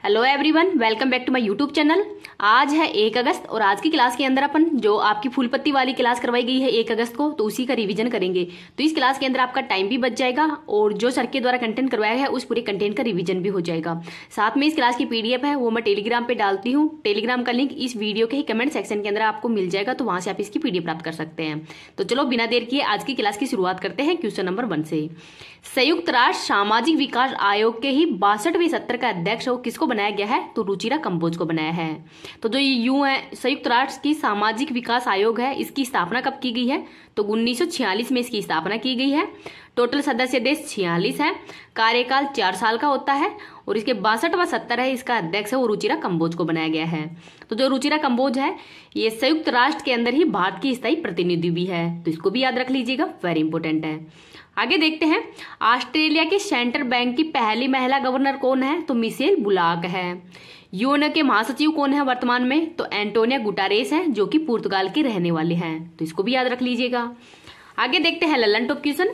Hello everyone, welcome back to my YouTube channel. आज है 1 अगस्त और आज की क्लास के अंदर अपन जो आपकी फूल पत्ती वाली क्लास करवाई गई है 1 अगस्त को, तो उसी का रिवीजन करेंगे। तो इस क्लास के अंदर आपका टाइम भी बच जाएगा और जो सर के द्वारा कंटेंट करवाया है उस पूरे कंटेंट का रिवीजन भी हो जाएगा। साथ में इस क्लास की पीडीएफ है वो मैं टेलीग्राम पे डालती हूँ। टेलीग्राम का लिंक इस वीडियो के ही कमेंट सेक्शन के अंदर आपको मिल जाएगा, तो वहां से आप इसकी पीडीएफ प्राप्त कर सकते हैं। तो चलो बिना देर किए आज की क्लास की शुरुआत करते हैं क्वेश्चन नंबर 1 से। संयुक्त राष्ट्र सामाजिक विकास आयोग के ही 62वें सत्र का अध्यक्ष वो किसको बनाया गया है? तो रुचिरा कंबोज को बनाया है। तो जो यूं है संयुक्त राष्ट्र की सामाजिक विकास आयोग है, इसकी स्थापना कब की गई है? तो 1946 में इसकी स्थापना की गई है। टोटल सदस्य देश 46 है। कार्यकाल 4 साल का होता है और इसके 62वां सत्र है। इसका अध्यक्ष है वो रुचिरा कंबोज को बनाया गया है। तो जो रुचिरा कंबोज है ये संयुक्त राष्ट्र के अंदर ही भारत की स्थायी प्रतिनिधि भी है, तो इसको भी याद रख लीजिएगा, वेरी इंपॉर्टेंट है। आगे देखते हैं, ऑस्ट्रेलिया के सेंट्रल बैंक की पहली महिला गवर्नर कौन है? तो मिशेल बुलाक है। यूएन के महासचिव कौन है वर्तमान में? तो एंटोनियो गुटारेस है, जो कि पुर्तगाल के रहने वाले हैं, तो इसको भी याद रख लीजिएगा। आगे देखते हैं ललन टॉप क्वेश्चन।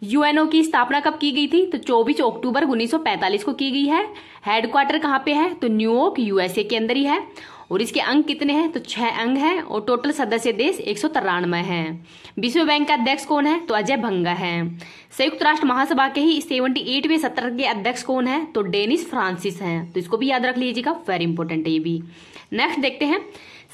यूएनओ की स्थापना कब की गई थी? तो 24 अक्टूबर 1945 को की गई है। हेडक्वार्टर कहाँ पे है? तो न्यूयॉर्क यूएसए के अंदर ही है। और इसके अंक कितने हैं? तो 6 अंक हैं और टोटल सदस्य देश 193 हैं। विश्व बैंक का अध्यक्ष कौन है? तो अजय भंगा है। संयुक्त राष्ट्र महासभा के ही 78वें सत्र के अध्यक्ष कौन है? तो डेनिस फ्रांसिस हैं, तो इसको भी याद रख लीजिएगा, वेरी इंपॉर्टेंट है ये भी। नेक्स्ट देखते हैं,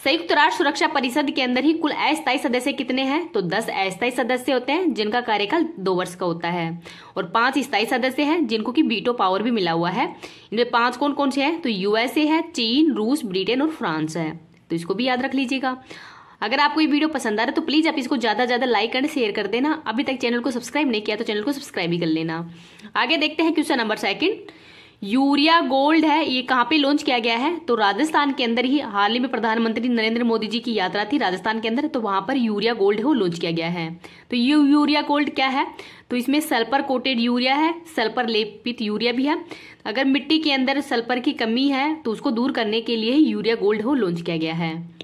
संयुक्त राष्ट्र सुरक्षा परिषद के अंदर ही कुल अस्थायी सदस्य कितने हैं? तो 10 अस्थायी सदस्य होते हैं जिनका कार्यकाल 2 वर्ष का होता है और 5 स्थायी सदस्य हैं जिनको की वीटो पावर भी मिला हुआ है। इनमें 5 कौन कौन से हैं? तो यूएसए है, चीन, रूस, ब्रिटेन और फ्रांस है, तो इसको भी याद रख लीजिएगा। अगर आपको ये वीडियो पसंद आ रहा है तो प्लीज आप इसको ज्यादा ज्यादा लाइक एंड शेयर कर देना। अभी तक चैनल को सब्सक्राइब नहीं किया तो चैनल को सब्सक्राइब भी कर लेना। आगे देखते हैं क्वेश्चन नंबर 2। यूरिया गोल्ड है, ये कहाँ पे लॉन्च किया गया है? तो राजस्थान के अंदर ही। हाल ही में प्रधानमंत्री नरेंद्र मोदी जी की यात्रा थी राजस्थान के अंदर, तो वहां पर यूरिया गोल्ड है वो लॉन्च किया गया है। तो ये यूरिया गोल्ड क्या है? तो इसमें सल्फर कोटेड यूरिया है, सल्फर लेपित यूरिया भी है। अगर मिट्टी के अंदर सल्फर की कमी है तो उसको दूर करने के लिए ही यूरिया गोल्ड हो लॉन्च किया गया है।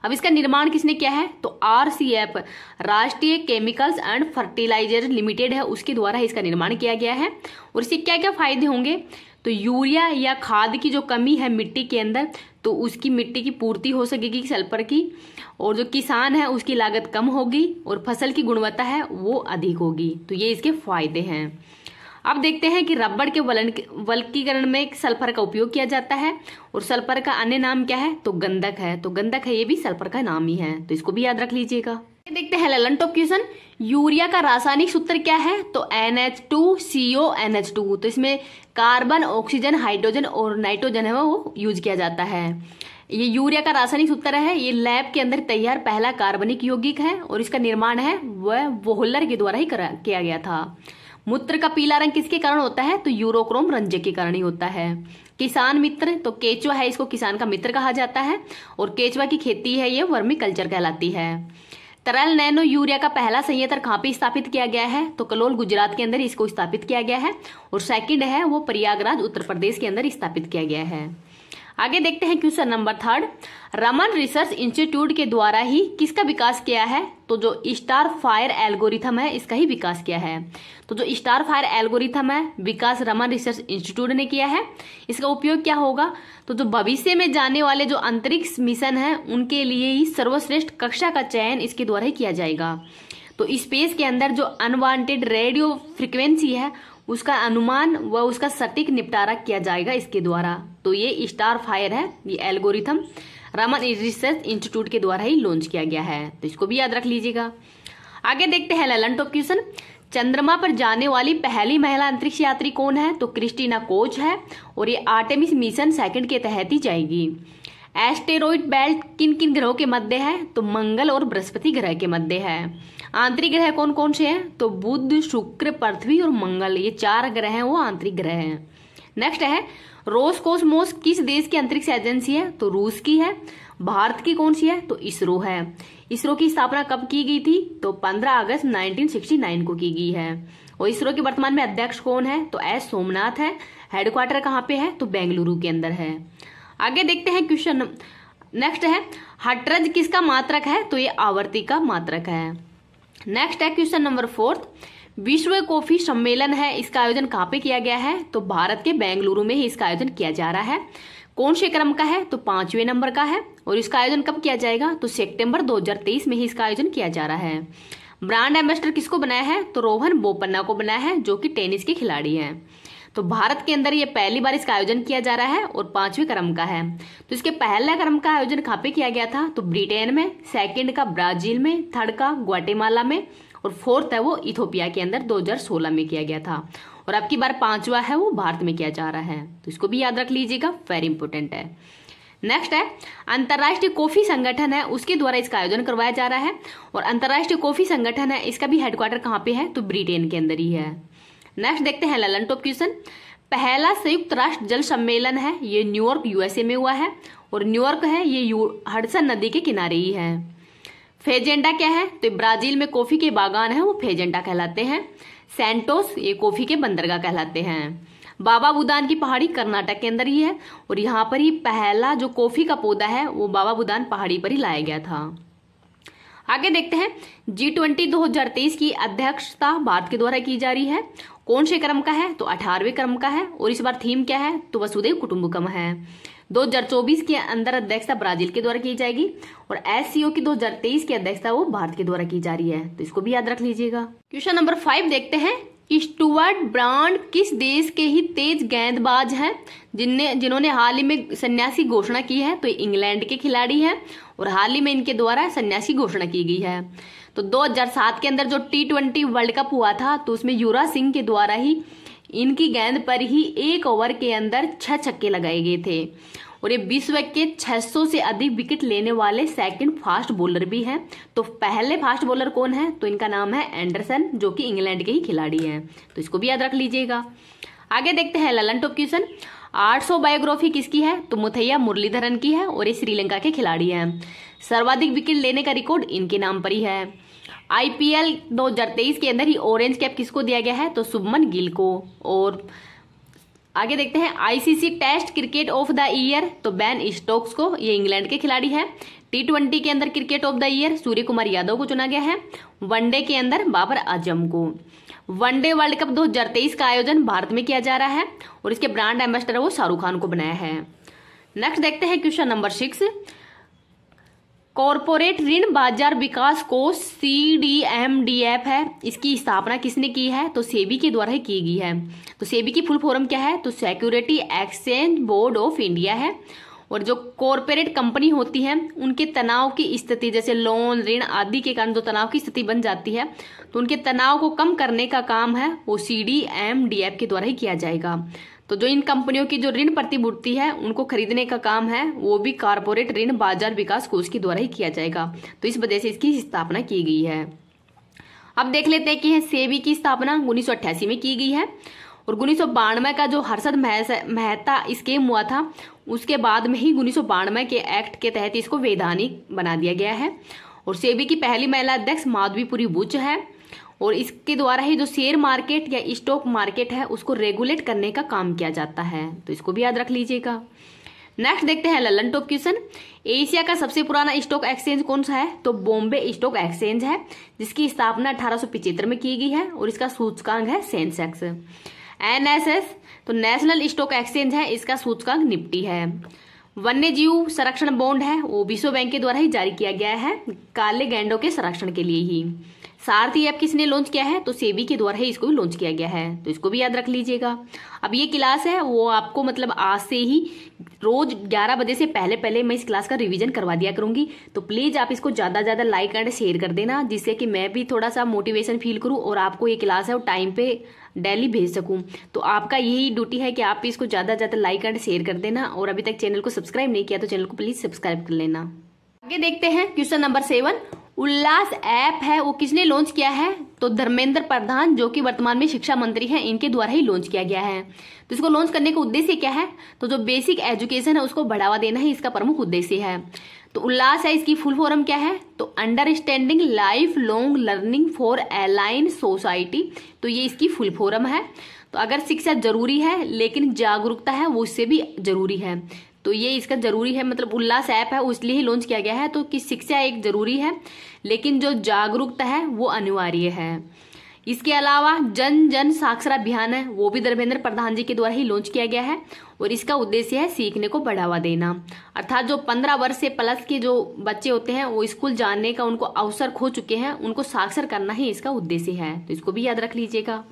अब इसका निर्माण किसने किया है? तो आरसीएफ, राष्ट्रीय केमिकल्स एंड फर्टिलाइजर लिमिटेड है, उसके द्वारा इसका निर्माण किया गया है। और इससे क्या क्या फायदे होंगे? तो यूरिया या खाद की जो कमी है मिट्टी के अंदर, तो उसकी मिट्टी की पूर्ति हो सकेगी सल्फर की, और जो किसान है उसकी लागत कम होगी और फसल की गुणवत्ता है वो अधिक होगी। तो ये इसके फायदे हैं। अब देखते हैं कि रबड़ के वल्कीकरण में सल्फर का उपयोग किया जाता है और सल्फर का अन्य नाम क्या है? तो गंधक है। तो गंधक है ये भी सल्फर का नाम ही है, तो इसको भी याद रख लीजिएगा। देखते हैं ललन टॉप क्वेश्चन। यूरिया का रासायनिक सूत्र क्या है? तो NH2CONH2। तो इसमें कार्बन, ऑक्सीजन, हाइड्रोजन और नाइट्रोजन है वो यूज किया जाता है। ये यूरिया का रासायनिक सूत्र है, ये लैब के अंदर तैयार पहला कार्बनिक यौगिक है और इसका निर्माण है वह वोहलर के द्वारा ही किया गया था। मूत्र का पीला रंग किसके कारण होता है? तो यूरोक्रोम रंजक के कारण ही होता है। किसान मित्र, तो केचुआ है, इसको किसान का मित्र कहा जाता है और केचुआ की खेती है ये वर्मी कल्चर कहलाती है। तरल नैनो यूरिया का पहला संयंत्र कहाँ पे स्थापित किया गया है? तो कलोल गुजरात के अंदर इसको स्थापित किया गया है और सेकंड है वो प्रयागराज उत्तर प्रदेश के अंदर स्थापित किया गया है। आगे देखते हैं question number 3। Raman research institute के द्वारा ही किसका विकास किया है? तो जो स्टार फायर एल्गोरिथम है इसका ही विकास किया है। तो जो स्टार फायर एल्गोरिथम है विकास रमन रिसर्च इंस्टीट्यूट ने किया है। इसका उपयोग क्या होगा? तो जो भविष्य में जाने वाले जो अंतरिक्ष मिशन है उनके लिए ही सर्वश्रेष्ठ कक्षा का चयन इसके द्वारा ही किया जाएगा। तो स्पेस के अंदर जो अनवांटेड रेडियो फ्रिक्वेंसी है उसका अनुमान व उसका सटीक निपटारा किया जाएगा इसके द्वारा। तो ये स्टार फायर है, ये एल्गोरिथम रमन रिसर्च इंस्टीट्यूट के द्वारा ही लॉन्च किया गया है, तो इसको भी याद रख लीजिएगा। आगे देखते हैं ललन टॉप क्वेश्चन। चंद्रमा पर जाने वाली पहली महिला अंतरिक्ष यात्री कौन है? तो क्रिस्टीना कोच है और ये आर्टेमिस मिशन 2 के तहत ही जाएगी। एस्टेरॉइड बेल्ट किन किन ग्रहों के मध्य है? तो मंगल और बृहस्पति ग्रह के मध्य है। आंतरिक ग्रह कौन कौन से हैं? तो बुध, शुक्र, पृथ्वी और मंगल, ये 4 ग्रह हैं वो आंतरिक ग्रह हैं। नेक्स्ट है रोसकोसमोस किस देश की अंतरिक्ष एजेंसी है? तो रूस की है। भारत की कौन सी है? तो इसरो है। इसरो की स्थापना कब की गई थी? तो 15 अगस्त 1969 को की गई है। और इसरो के वर्तमान में अध्यक्ष कौन है? तो एस सोमनाथ है। हेडक्वार्टर कहाँ पे है? तो बेंगलुरु के अंदर है। आगे देखते हैं क्वेश्चन। नेक्स्ट है हर्ट्ज किसका मात्रक है? तो ये आवर्ती का मात्रक है। नेक्स्ट है क्वेश्चन नंबर 4। विश्व कॉफी सम्मेलन है, इसका आयोजन कहाँ पे किया गया है? तो भारत के बेंगलुरु में ही इसका आयोजन किया जा रहा है। कौन से क्रम का है? तो 5वें नंबर का है। और इसका आयोजन कब किया जाएगा? तो सितंबर 2023 में ही इसका आयोजन किया जा रहा है। ब्रांड एम्बेसडर किसको बनाया है? तो रोहन बोपन्ना को बनाया है, जो कि टेनिस के खिलाड़ी हैं। तो भारत के अंदर ये पहली बार इसका आयोजन किया जा रहा है और 5वें क्रम का है। तो इसके पहला क्रम का आयोजन कहाँ पे किया गया था? तो ब्रिटेन में, सेकंड का ब्राजील में, थर्ड का ग्वाटेमाला में और फोर्थ है वो इथोपिया के अंदर 2016 में किया गया था। और अब की बार 5वां है वो भारत में किया जा रहा है। तो इसको भी याद रख लीजिएगा, वेरी इंपॉर्टेंट है। नेक्स्ट है अंतर्राष्ट्रीय कॉफी संगठन है, उसके द्वारा इसका आयोजन करवाया जा रहा है। और अंतर्राष्ट्रीय कॉफी संगठन है, इसका भी हेडक्वार्टर कहाँ पे है? तो ब्रिटेन के अंदर ही है। नेक्स्ट देखते हैं ललन टॉप क्वेश्चन। पहला संयुक्त राष्ट्र जल सम्मेलन है, ये न्यूयॉर्क यूएसए में हुआ है। और न्यूयॉर्क है ये हडसन नदी के किनारे ही है। फेजेंडा क्या है? तो ब्राजील में कॉफी के बागान है वो फेजेंडा कहलाते हैं। सैंटोस ये कॉफी के बंदरगाह कहलाते हैं। बाबा बुदान की पहाड़ी कर्नाटक के अंदर ही है। और यहाँ पर ही पहला जो कॉफी का पौधा है वो बाबा बुदान पहाड़ी पर ही लाया गया था। आगे देखते हैं G20 2023 की अध्यक्षता भारत के द्वारा की जा रही है। कौन से क्रम का है? तो 18वें क्रम का है। और इस बार थीम क्या है? तो वसुधैव कुटुंबकम है। 2024 के अंदर अध्यक्षता ब्राजील के द्वारा की जाएगी। और SCO की 2023 की अध्यक्षता वो भारत के द्वारा की जा रही है। तो इसको भी याद रख लीजिएगा। क्वेश्चन नंबर 5 देखते हैं कि स्टुअर्ट ब्रांड किस देश के ही तेज गेंदबाज हैं जिन्होंने हाल ही में सन्यासी घोषणा की है? तो इंग्लैंड के खिलाड़ी हैं और हाल ही में इनके द्वारा सन्यासी घोषणा की गई है। तो 2007 के अंदर जो T20 वर्ल्ड कप हुआ था तो उसमें युवराज सिंह के द्वारा ही इनकी गेंद पर ही 1 ओवर के अंदर 6 छक्के लगाए गए थे। और ये विश्व के 600 से अधिक विकेट लेने वाले सेकंड फास्ट बॉलर भी हैं। तो पहले फास्ट बॉलर कौन है? तो इनका नाम है एंडरसन, जो कि इंग्लैंड के ही खिलाड़ी हैं। तो इसको भी याद रख लीजिएगा। आगे देखते हैं ललन टॉप क्वेश्चन। 800 बायोग्राफी किसकी है? तो मुथैया मुरलीधरन की है और ये श्रीलंका के खिलाड़ी हैं। सर्वाधिक विकेट लेने का रिकॉर्ड इनके नाम पर ही है। IPL 2023 के अंदर ही ऑरेंज कैप किसको दिया गया है? तो शुभमन गिल को। और आगे देखते हैं ICC test cricket of the year, तो बेन स्टोक्स को, ये इंग्लैंड के खिलाड़ी हैं। T20 के अंदर cricket of the year Surya Kumar Yadav को चुना गया है। वनडे के अंदर बाबर आजम को। वनडे वर्ल्ड कप 2023 का आयोजन भारत में किया जा रहा है और इसके ब्रांड एम्बेसडर वो शाहरुख खान को बनाया है। नेक्स्ट देखते हैं क्वेश्चन नंबर 6। कॉरपोरेट ऋण बाजार विकास कोष CDMDF है, इसकी स्थापना किसने की है? तो सेबी के द्वारा ही की गई है। तो सेबी की फुल फॉर्म क्या है? तो security exchange board of India है। और जो कॉरपोरेट कंपनी होती है उनके तनाव की स्थिति, जैसे लोन, ऋण आदि के कारण जो तनाव की स्थिति बन जाती है, तो उनके तनाव को कम करने का काम है वो CDMDF के द्वारा ही किया जाएगा। तो जो इन कंपनियों की जो ऋण प्रतिभूति है उनको खरीदने का काम है वो भी कॉरपोरेट ऋण बाजार विकास कोष के द्वारा ही किया जाएगा। तो इस वजह से इसकी स्थापना की गई है। अब देख लेते हैं कि सेबी की स्थापना 1988 में की गई है। और 1992 का जो हर्षद मेहता स्कीम हुआ था उसके बाद में ही 1992 के एक्ट के तहत इसको वैधानिक बना दिया गया है। और सेबी की पहली महिला अध्यक्ष माधवीपुरी बुच है। और इसके द्वारा ही जो शेयर मार्केट या स्टॉक मार्केट है उसको रेगुलेट करने का काम किया जाता है। तो इसको भी याद रख लीजिएगा। नेक्स्ट देखते हैं ललन टॉप क्वेश्चन। एशिया का सबसे पुराना स्टॉक एक्सचेंज कौन सा है? तो बॉम्बे स्टॉक एक्सचेंज है, जिसकी स्थापना 1875 में की गई है और इसका सूचकांक है सेंसेक्स। NSS तो नेशनल स्टॉक एक्सचेंज है, इसका सूचकांक निफ्टी है। वन्य जीव संरक्षण बॉन्ड है वो विश्व बैंक के द्वारा ही जारी किया गया है, काले गैंडों के संरक्षण के लिए ही। सारथी ऐप किसने लॉन्च किया है? तो सेबी के द्वारा ही इसको भी लॉन्च किया गया है। तो इसको भी याद रख लीजिएगा। अब ये क्लास है वो आपको मतलब आज से ही रोज 11 बजे से पहले मैं इस क्लास का रिवीजन करवा दिया करूंगी। तो प्लीज आप इसको ज्यादा ज्यादा लाइक एंड शेयर कर देना, जिससे कि मैं भी थोड़ा सा मोटिवेशन फील करूं और आपको ये क्लास है वो टाइम पे डेली भेज सकूं। तो आपका यही ड्यूटी है कि आप इसको ज्यादा ज्यादा लाइक एंड शेयर कर देना। और अभी तक चैनल को सब्सक्राइब नहीं किया तो चैनल को प्लीज सब्सक्राइब कर लेना। आगे देखते हैं क्वेश्चन नंबर 7। उल्लास ऐप है वो किसने लॉन्च किया है? तो धर्मेंद्र प्रधान, जो कि वर्तमान में शिक्षा मंत्री हैं, इनके द्वारा ही लॉन्च किया गया है। तो इसको लॉन्च करने का उद्देश्य क्या है? तो जो बेसिक एजुकेशन है उसको बढ़ावा देना ही इसका प्रमुख उद्देश्य है। तो उल्लास है इसकी फुल फॉर्म क्या है? तो understanding life long learning for align society. तो ये इसकी फुल फॉर्म है। तो अगर शिक्षा जरूरी है लेकिन जागरूकता है वो उससे भी जरूरी है, तो ये इसका जरूरी है, मतलब उल्लास ऐप है इसलिए ही लॉन्च किया गया है। तो कि शिक्षा एक जरूरी है लेकिन जो जागरूकता है वो अनिवार्य है। इसके अलावा जन जन साक्षरता अभियान है, वो भी धर्मेंद्र प्रधान जी के द्वारा ही लॉन्च किया गया है और इसका उद्देश्य है सीखने को बढ़ावा देना। अर्थात जो 15 वर्ष से प्लस के जो बच्चे होते हैं वो स्कूल जाने का उनको अवसर खो चुके हैं, उनको साक्षर करना ही इसका उद्देश्य है, तो इसको भी याद रख लीजिएगा।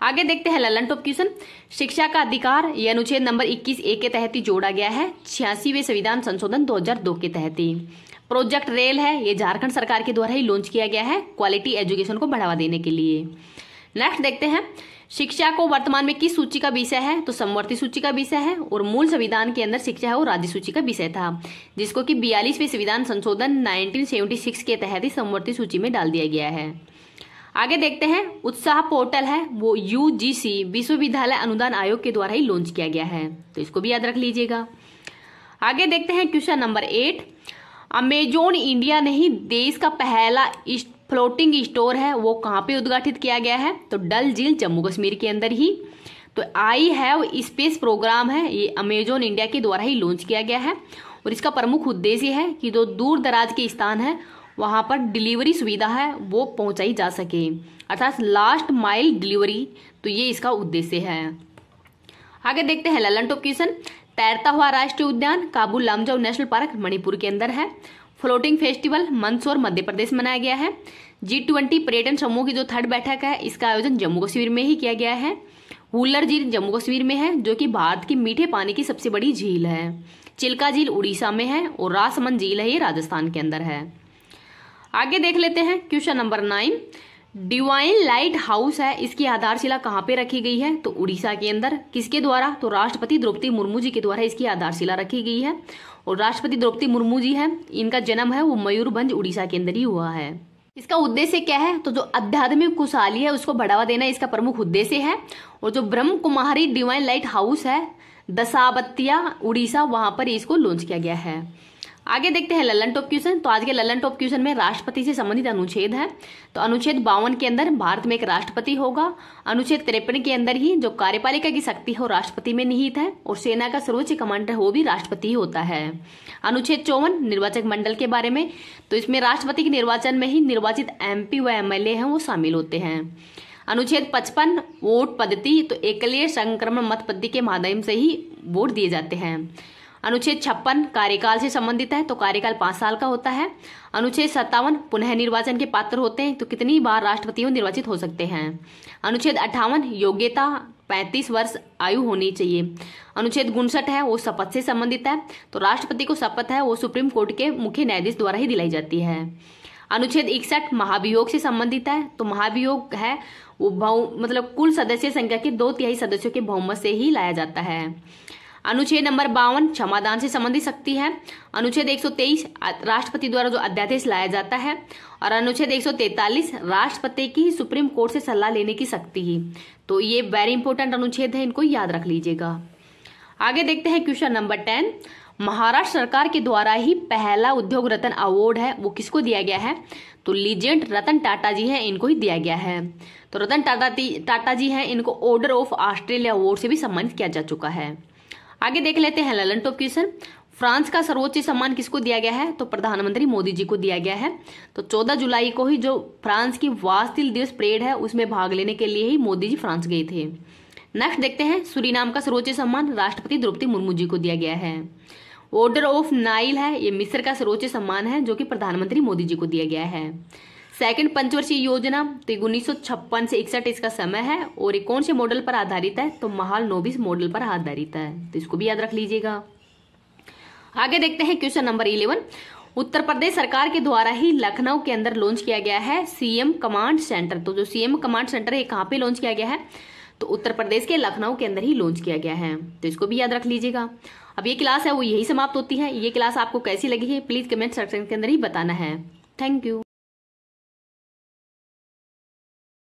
आगे देखते हैं ललन टॉप क्वेश्चन। शिक्षा का अधिकार ये अनुच्छेद नंबर 21A के तहत ही जोड़ा गया है, 86वें संविधान संशोधन 2002 के तहत ही। प्रोजेक्ट रेल है, ये झारखंड सरकार के द्वारा ही लॉन्च किया गया है क्वालिटी एजुकेशन को बढ़ावा देने के लिए। नेक्स्ट देखते हैं शिक्षा को वर्तमान में किस सूची का विषय है, तो समवर्ती सूची का विषय है और मूल संविधान के अंदर शिक्षा है वो राज्य सूची का विषय था, जिसको कि 42वें संविधान संशोधन 1976 के तहत ही समवर्ती सूची में डाल दिया गया है। आगे देखते हैं उत्साह पोर्टल है, वो UGC विश्वविद्यालय अनुदान आयोग के द्वारा ही लॉन्च किया गया है, तो इसको भी याद रख लीजिएगा। आगे देखते हैं क्वेश्चन नंबर 8। अमेजोन इंडिया ने ही देश का पहला फ्लोटिंग स्टोर है वो कहाँ पे उद्घाटित किया गया है, तो डल झील जम्मू कश्मीर के अंदर ही। तो आई हैव स्पेस प्रोग्राम है, ये अमेजोन इंडिया के द्वारा ही लॉन्च किया गया है और इसका प्रमुख उद्देश्य है कि जो दूर दराज के स्थान है वहां पर डिलीवरी सुविधा है वो पहुंचाई जा सके, अर्थात लास्ट माइल डिलीवरी, तो ये इसका उद्देश्य है। आगे देखते हैं ललन टॉप क्वेश्चन। तैरता हुआ राष्ट्रीय उद्यान काबुल लामजाओ नेशनल पार्क मणिपुर के अंदर है। फ्लोटिंग फेस्टिवल मंदसौर मध्य प्रदेश में मनाया गया है। G20 पर्यटन समूह की जो 3rd बैठक है इसका आयोजन जम्मू कश्मीर में ही किया गया है। हुल्लर झील जम्मू कश्मीर में है, जो कि भारत की मीठे पानी की सबसे बड़ी झील है। चिल्का झील उड़ीसा में है और राजसमंद झील है ये राजस्थान के अंदर है। आगे देख लेते हैं question number 9। Divine light house है, इसकी आधारशिला कहाँ पे रखी गई है, तो उड़ीसा के अंदर। किसके द्वारा, तो राष्ट्रपति द्रौपदी मुर्मू जी के द्वारा इसकी आधारशिला रखी गई है और राष्ट्रपति द्रौपदी मुर्मू जी है, इनका जन्म है वो मयूरभंज उड़ीसा के अंदर ही हुआ है। इसका उद्देश्य क्या है, तो जो आध्यात्मिक खुशहाली है उसको बढ़ावा देना इसका प्रमुख उद्देश्य है। और जो Brahma Kumari divine light house है दशाबत्तिया उड़ीसा, वहां पर इसको लॉन्च किया गया है। आगे देखते हैं ललन टॉप क्वेश्चन। तो आज के ललन टॉप क्वेश्चन में राष्ट्रपति से संबंधित अनुच्छेद है। तो अनुच्छेद 52 के अंदर भारत में एक राष्ट्रपति होगा। अनुच्छेद 53 के अंदर ही जो कार्यपालिका की शक्ति है वो राष्ट्रपति में निहित है और सेना का सर्वोच्च कमांडर वो भी राष्ट्रपति ही होता है। अनुच्छेद 54 निर्वाचक मंडल के बारे में, तो इसमें राष्ट्रपति के निर्वाचन में ही निर्वाचित MP व MLA हैं वो शामिल होते हैं। अनुच्छेद 55 वोट पद्धति, तो एकलीय संक्रमण मत पद्धति के माध्यम से ही वोट दिए जाते हैं। अनुच्छेद 56 कार्यकाल से संबंधित है, तो कार्यकाल 5 साल का होता है। अनुच्छेद 57 पुनः निर्वाचन के पात्र होते हैं, तो कितनी बार राष्ट्रपति निर्वाचित हो सकते हैं। अनुच्छेद 58 योग्यता 35 वर्ष आयु होनी चाहिए। अनुच्छेद 59 है वो शपथ से संबंधित है, तो राष्ट्रपति को शपथ है वो सुप्रीम कोर्ट के मुख्य न्यायाधीश द्वारा ही दिलाई जाती है। अनुच्छेद 61 महाभियोग से संबंधित है, तो महाभियोग है वो मतलब कुल सदस्य संख्या के 2/3 सदस्यों के बहुमत से ही लाया जाता है। अनुच्छेद नंबर 52 क्षमादान से संबंधित शक्ति है। अनुच्छेद 123 राष्ट्रपति द्वारा जो अध्यादेश लाया जाता है और अनुच्छेद 143 राष्ट्रपति की सुप्रीम कोर्ट से सलाह लेने की शक्ति ही। तो ये वेरी इंपॉर्टेंट अनुच्छेद है, इनको याद रख लीजिएगा। आगे देखते हैं क्वेश्चन नंबर 10। महाराष्ट्र सरकार के द्वारा ही पहला उद्योग रत्न अवार्ड है वो किसको दिया गया है, तो लीजेंड रतन टाटा जी है, इनको ही दिया गया है। तो रतन टाटा जी हैं, इनको ऑर्डर ऑफ ऑस्ट्रेलिया अवार्ड से भी सम्मानित किया जा चुका है। आगे देख लेते हैं ललन टॉप क्वेश्चन। फ्रांस का सर्वोच्च सम्मान किसको दिया गया है, तो प्रधानमंत्री मोदी जी को दिया गया है। तो 14 जुलाई को ही जो फ्रांस की वास्तिल दिवस परेड है उसमें भाग लेने के लिए ही मोदी जी फ्रांस गए थे। नेक्स्ट देखते हैं सूरीनाम का सर्वोच्च सम्मान राष्ट्रपति द्रौपदी मुर्मू जी को दिया गया है। ऑर्डर ऑफ नाइल है ये मिस्र का सर्वोच्च सम्मान है जो कि प्रधानमंत्री मोदी जी को दिया गया है। सेकंड पंचवर्षीय योजना, तो 1956 से 61 इसका समय है और ये कौन से मॉडल पर आधारित है, तो महालनोबिस मॉडल पर आधारित है, तो इसको भी याद रख लीजिएगा। आगे देखते हैं क्वेश्चन नंबर 11। उत्तर प्रदेश सरकार के द्वारा ही लखनऊ के अंदर लॉन्च किया गया है CM कमांड सेंटर। तो जो CM कमांड सेंटर है कहाँ पे लॉन्च किया गया है, तो उत्तर प्रदेश के लखनऊ के अंदर ही लॉन्च किया गया है, तो इसको भी याद रख लीजिएगा। अब ये क्लास है वो यही समाप्त होती है। ये क्लास आपको कैसी लगी है प्लीज कमेंट सेक्शन के अंदर ही बताना है। Thank you.